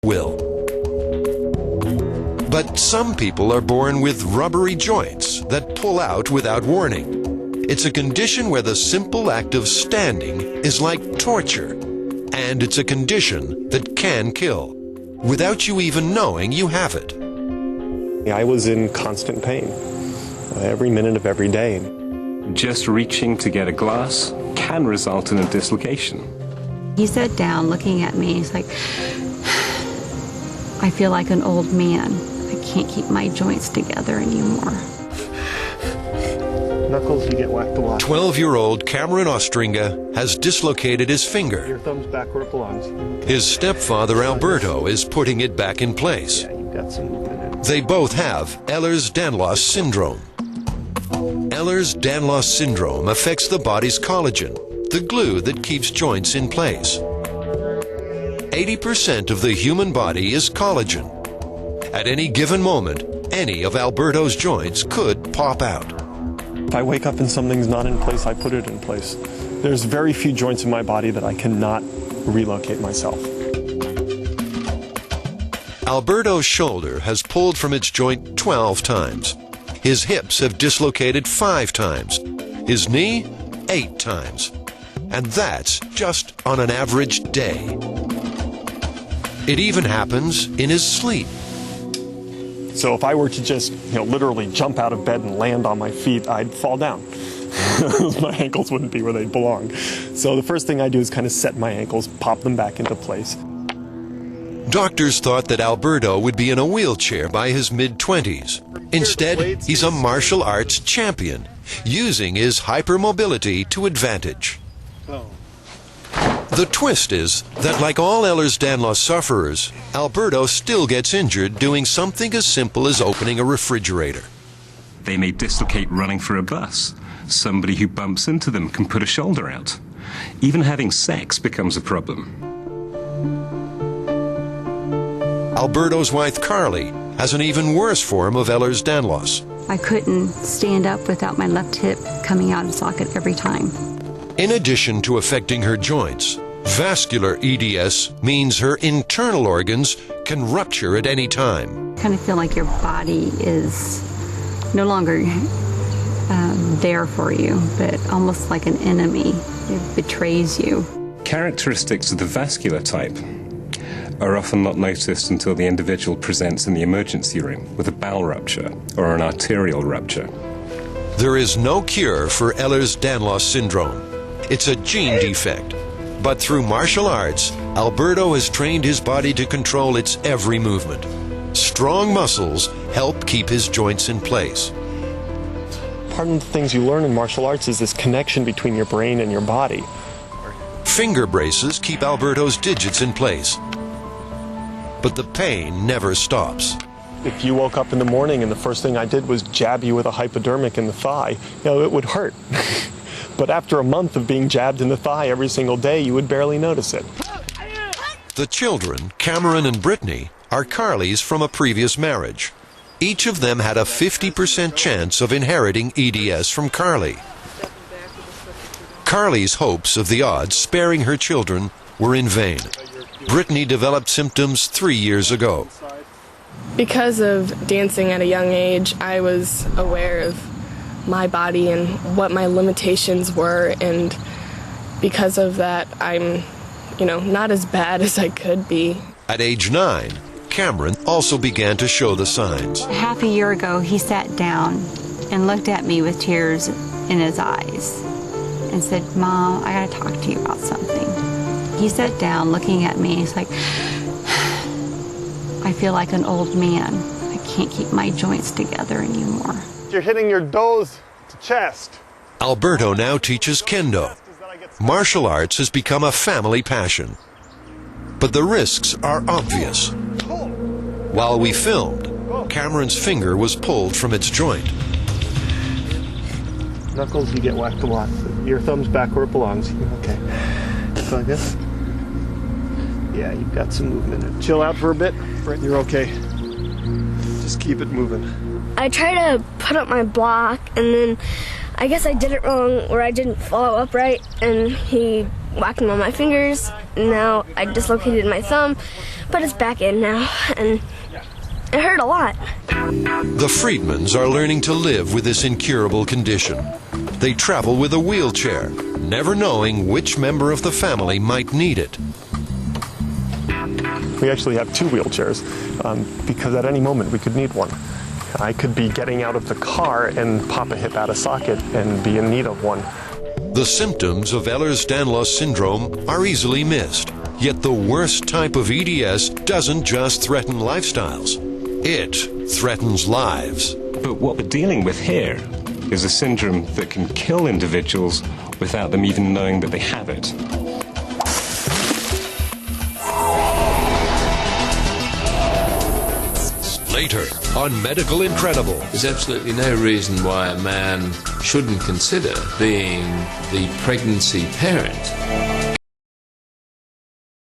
will. But some people are born with rubbery joints that pull out without warning. It's a condition where the simple act of standing is like torture, and it's a condition that can kill, without you even knowing you have it. I was in constant pain, every minute of every day. Just reaching to get a glass can result in a dislocation. He sat down looking at me. He's like, I feel like an old man. I can't keep my joints together anymore. Knuckles, you get whacked a lot. 12-year-old Cameron Ostringa has dislocated his finger. Your thumb's back where it belongs. His stepfather Alberto is putting it back in place. Yeah, you've got some movement in it. They both have Ehlers Danlos syndrome. Ehlers Danlos syndrome affects the body's collagen, the glue that keeps joints in place. 80% of the human body is collagen. At any given moment, any of Alberto's joints could pop out. If I wake up and something's not in place, I put it in place. There's very few joints in my body that I cannot relocate myself. Alberto's shoulder has pulled from its joint 12 times. His hips have dislocated 5 times. His knee, 8 times. And that's just on an average day. It even happens in his sleep. So if I were to just, literally jump out of bed and land on my feet, I'd fall down. My ankles wouldn't be where they'd belong. So the first thing I do is kind of set my ankles, pop them back into place. Doctors thought that Alberto would be in a wheelchair by his mid-20s. Instead, he's a martial arts champion, using his hypermobility to advantage. The twist is that, like all Ehlers Danlos sufferers, Alberto still gets injured doing something as simple as opening a refrigerator. They may dislocate running for a bus. Somebody who bumps into them can put a shoulder out. Even having sex becomes a problem. Alberto's wife, Carly, has an even worse form of Ehlers Danlos. I couldn't stand up without my left hip coming out of socket every time. In addition to affecting her joints, vascular EDS means her internal organs can rupture at any time. I kind of feel like your body is no longer there for you, but almost like an enemy. It betrays you. Characteristics of the vascular type are often not noticed until the individual presents in the emergency room with a bowel rupture or an arterial rupture. There is no cure for Ehlers Danlos syndrome. It's a gene defect. But through martial arts, Alberto has trained his body to control its every movement. Strong muscles help keep his joints in place. Part of the things you learn in martial arts is this connection between your brain and your body. Finger braces keep Alberto's digits in place. But the pain never stops. If you woke up in the morning and the first thing I did was jab you with a hypodermic in the thigh, it would hurt. But after a month of being jabbed in the thigh every single day, you would barely notice it. The children, Cameron and Brittany, are Carly's from a previous marriage. Each of them had a 50% chance of inheriting EDS from Carly. Carly's hopes of the odds sparing her children were in vain. Brittany developed symptoms 3 years ago. Because of dancing at a young age, I was aware of my body and what my limitations were, and because of that, I'm, not as bad as I could be. At age 9, Cameron also began to show the signs. Half a year ago, he sat down and looked at me with tears in his eyes and said, "Mom, I gotta talk to you about something." He sat down looking at me. He's like, I feel like an old man. I can't keep my joints together anymore. You're hitting your nose to chest. Alberto now teaches kendo. Martial arts has become a family passion. But the risks are obvious. While we filmed, Cameron's finger was pulled from its joint. Knuckles, you get whacked a lot. Your thumb's back where it belongs. Okay. So like this? Yeah, you've got some movement in it. Chill out for a bit. You're okay. Just keep it moving. I tried to put up my block, and then I guess I did it wrong, or I didn't follow up right, and he whacking on my fingers. Now I dislocated my thumb, but it's back in now, and it hurt a lot. The Friedmans are learning to live with this incurable condition. They travel with a wheelchair, never knowing which member of the family might need it. We actually have 2 wheelchairs because at any moment we could need one. I could be getting out of the car and pop a hip out of socket and be in need of one. The symptoms of Ehlers Danlos syndrome are easily missed. Yet the worst type of EDS doesn't just threaten lifestyles. It threatens lives. But what we're dealing with here is a syndrome that can kill individuals without them even knowing that they have it. Later on Medical Incredible. There's absolutely no reason why a man shouldn't consider being the pregnancy parent.